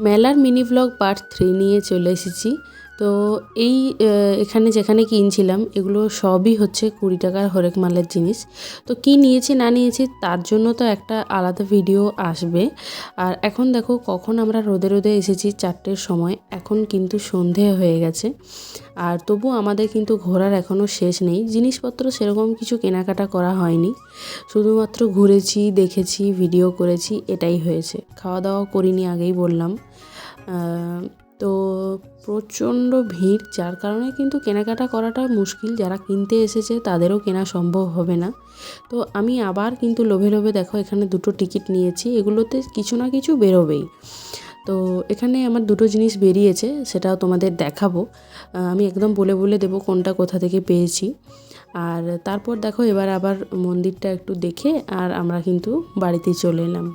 মেলার mini blog part 3 নিয়ে চলে এসেছি। তো এই এখানে যেখানে কিনছিলাম এগুলো সবই হচ্ছে 20 টাকার হরেক মালের জিনিস। তো কি নিয়েছি না নিয়েছি তার জন্য তো একটা আলাদা ভিডিও আসবে। আর এখন দেখো কখন আমরা রোদে রোদে এসেছি 4টের সময়, এখন কিন্তু সন্ধে হয়ে গেছে। আর তবু আমাদের কিন্তু ঘোরার এখনও শেষ নেই, জিনিসপত্র সেরকম কিছু কেনাকাটা করা হয়নি, শুধুমাত্র ঘুরেছি, দেখেছি, ভিডিও করেছি, এটাই হয়েছে। খাওয়া দাওয়া করিনি, আগেই বললাম। তো প্রচণ্ড ভিড়, যার কারণে কিন্তু কেনাকাটা করাটা মুশকিল। যারা কিনতে এসেছে তাদেরও কেনা সম্ভব হবে না। তো আমি আবার কিন্তু লোভে লোভে দেখো এখানে 2টো টিকিট নিয়েছি, এগুলোতে কিছু না কিছু বেরোবেই। তো এখানে আমার 2টো জিনিস বেরিয়েছে, সেটাও তোমাদের দেখাবো। আমি একদম বলে বলে দেবো কোনটা কোথা থেকে পেয়েছি। আর তারপর দেখো এবার আবার মন্দিরটা একটু দেখে আর আমরা কিন্তু বাড়িতে চলে এলাম।